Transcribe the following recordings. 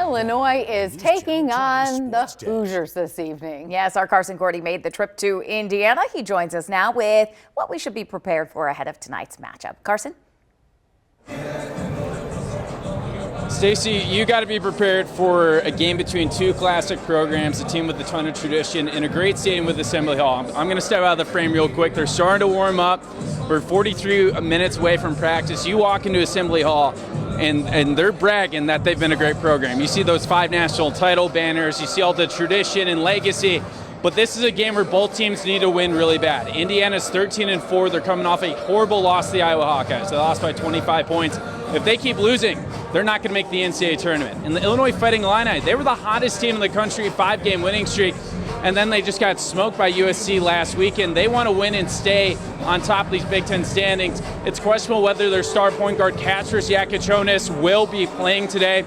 Illinois is taking on the Hoosiers this evening. Yes, our Carson Gordy made the trip to Indiana. He joins us now with what we should be prepared for ahead of tonight's matchup. Carson? Stacy, you got to be prepared for a game between two classic programs, a team with a ton of tradition, and a great stadium with Assembly Hall. I'm going to step out of the frame real quick. They're starting to warm up. We're 43 minutes away from practice. You walk into Assembly Hall, and they're bragging that they've been a great program. You see those 5 national title banners. You see all the tradition and legacy. But this is a game where both teams need to win really bad. Indiana's 13-4. They're coming off a horrible loss to the Iowa Hawkeyes. They lost by 25 points. If they keep losing, they're not going to make the NCAA tournament. And the Illinois Fighting Illini, they were the hottest team in the country, 5-game winning streak. And then they just got smoked by USC last weekend. They want to win and stay on top of these Big Ten standings. It's questionable whether their star point guard, Kastras Yakichonis, will be playing today.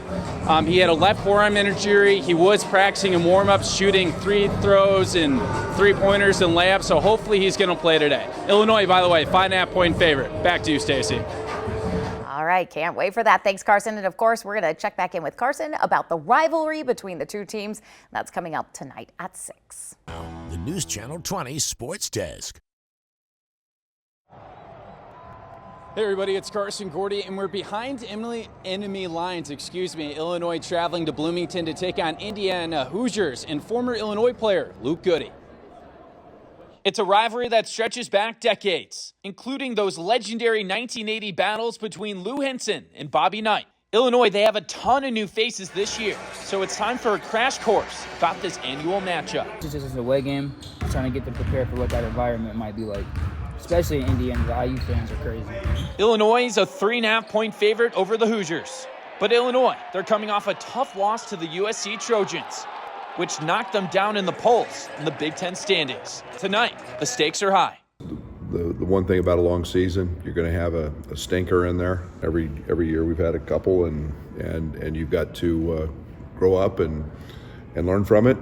He had a left forearm injury. He was practicing in warm-ups, shooting free throws and three-pointers and layups, so hopefully he's going to play today. Illinois, by the way, 5.5-point favorite. Back to you, Stacy. All right, can't wait for that. Thanks, Carson. And of course, we're going to check back in with Carson about the rivalry between the two teams. That's coming up tonight at 6. The News Channel 20 Sports Desk. Hey everybody, it's Carson Gordy, and we're behind enemy lines, Illinois traveling to Bloomington to take on Indiana Hoosiers and former Illinois player Luke Goode. It's a rivalry that stretches back decades, including those legendary 1980 battles between Lou Henson and Bobby Knight. Illinois, they have a ton of new faces this year, so it's time for a crash course about this annual matchup. It's just an away game, trying to get them prepared for what that environment might be like. Especially in Indiana, the IU fans are crazy. Illinois is a 3.5-point favorite over the Hoosiers. But Illinois, they're coming off a tough loss to the USC Trojans, which knocked them down in the polls in the Big Ten standings. Tonight, the stakes are high. The one thing about a long season, you're going to have a stinker in there. Every year we've had a couple, and you've got to grow up and learn from it.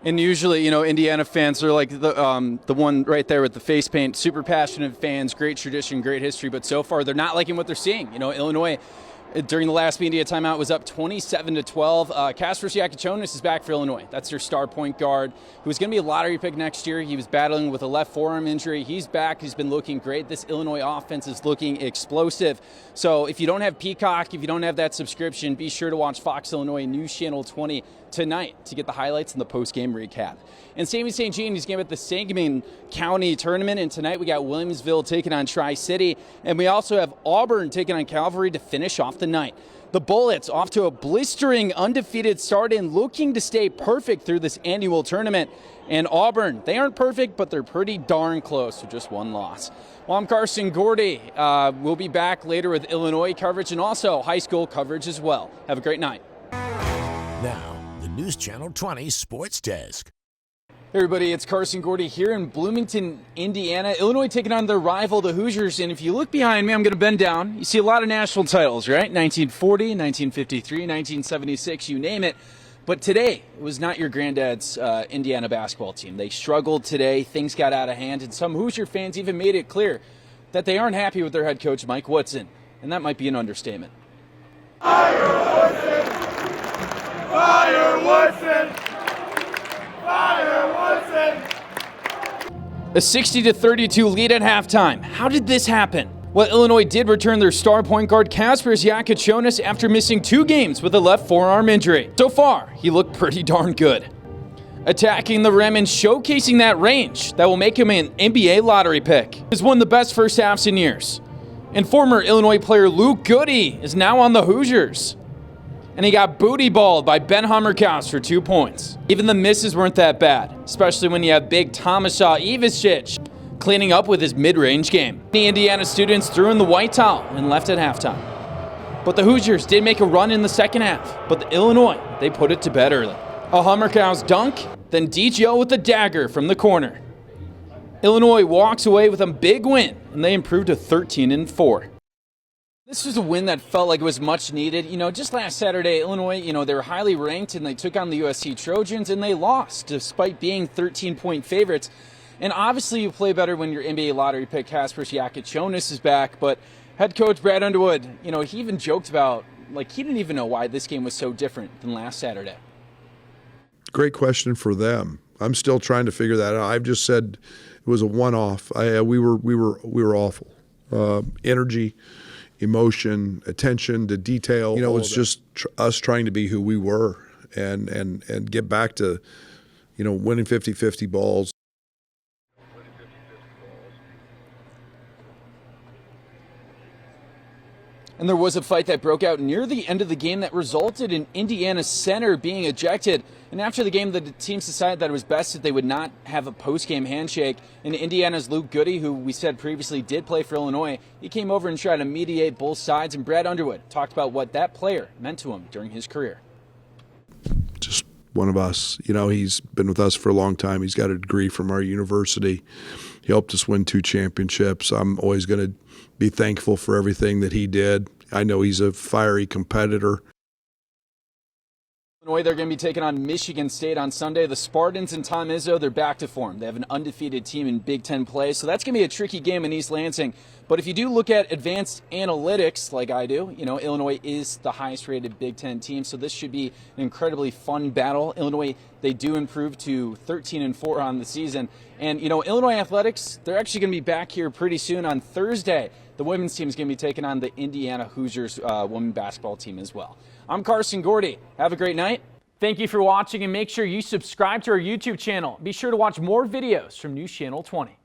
And usually, Indiana fans are like the one right there with the face paint, super passionate fans, great tradition, great history, but so far they're not liking what they're seeing. Illinois, during the last media timeout, was up 27-12. Kastras Yakichonis is back for Illinois. That's their star point guard, who's going to be a lottery pick next year. He was battling with a left forearm injury. He's back. He's been looking great. This Illinois offense is looking explosive. So if you don't have Peacock, if you don't have that subscription, be sure to watch Fox Illinois News Channel 20 tonight to get the highlights and the post-game recap. And Sammy St. Jean, he's going to be at the Sangamon County Tournament, and tonight we got Williamsville taking on Tri-City, and we also have Auburn taking on Calvary to finish off the night. The Bullets off to a blistering undefeated start and looking to stay perfect through this annual tournament. And Auburn, they aren't perfect, but they're pretty darn close to just one loss. Well, I'm Carson Gordy. We'll be back later with Illinois coverage and also high school coverage as well. Have a great night. Now, the News Channel 20 Sports Desk. Hey everybody, it's Carson Gordy here in Bloomington, Indiana. Illinois taking on their rival, the Hoosiers. And if you look behind me, I'm going to bend down. You see a lot of national titles, right? 1940, 1953, 1976, you name it. But today, it was not your granddad's Indiana basketball team. They struggled today. Things got out of hand. And some Hoosier fans even made it clear that they aren't happy with their head coach, Mike Woodson. And that might be an understatement. Fire Woodson! Fire Woodson! Fire Woodson! A 60-32 lead at halftime. How did this happen? Well, Illinois did return their star point guard Kastras Yakichonis after missing 2 games with a left forearm injury. So far, he looked pretty darn good. Attacking the rim and showcasing that range that will make him an NBA lottery pick. He's one of the best first halves in years. And former Illinois player Luke Goode is now on the Hoosiers. And he got booty balled by Ben Hummerkaus for 2 points. Even the misses weren't that bad, especially when you have big Tomashaw Ivicic cleaning up with his mid-range game. The Indiana students threw in the white towel and left at halftime. But the Hoosiers did make a run in the second half, but the Illinois, they put it to bed early. A Hummerkaus dunk, then DJO with the dagger from the corner. Illinois walks away with a big win, and they improved to 13-4. This was a win that felt like it was much needed. Just last Saturday, Illinois, they were highly ranked, and they took on the USC Trojans, and they lost, despite being 13-point favorites. And obviously, you play better when your NBA lottery pick, Kastras Yakichonis, is back. But head coach Brad Underwood, he even joked about like he didn't even know why this game was so different than last Saturday. Great question for them. I'm still trying to figure that out. I've just said it was a one-off. We were awful. Energy, emotion, attention to detail. You know, it's just us trying to be who we were and get back to, you know, winning 50-50 balls. And there was a fight that broke out near the end of the game that resulted in Indiana's center being ejected. And after the game, the teams decided that it was best that they would not have a post-game handshake. And Indiana's Luke Goody, who we said previously did play for Illinois, he came over and tried to mediate both sides. And Brad Underwood talked about what that player meant to him during his career. Just one of us. You know, he's been with us for a long time. He's got a degree from our university. He helped us win 2 championships. I'm always going to be thankful for everything that he did. I know he's a fiery competitor. Illinois, they're going to be taking on Michigan State on Sunday. The Spartans and Tom Izzo, they're back to form. They have an undefeated team in Big Ten play, so that's going to be a tricky game in East Lansing. But if you do look at advanced analytics, like I do, you know, Illinois is the highest-rated Big Ten team, so this should be an incredibly fun battle. Illinois, they do improve to 13-4 on the season. And, you know, Illinois athletics, they're actually going to be back here pretty soon on Thursday. The women's team is going to be taking on the Indiana Hoosiers women basketball team as well. I'm Carson Gordy. Have a great night. Thank you for watching, and make sure you subscribe to our YouTube channel. Be sure to watch more videos from News Channel 20.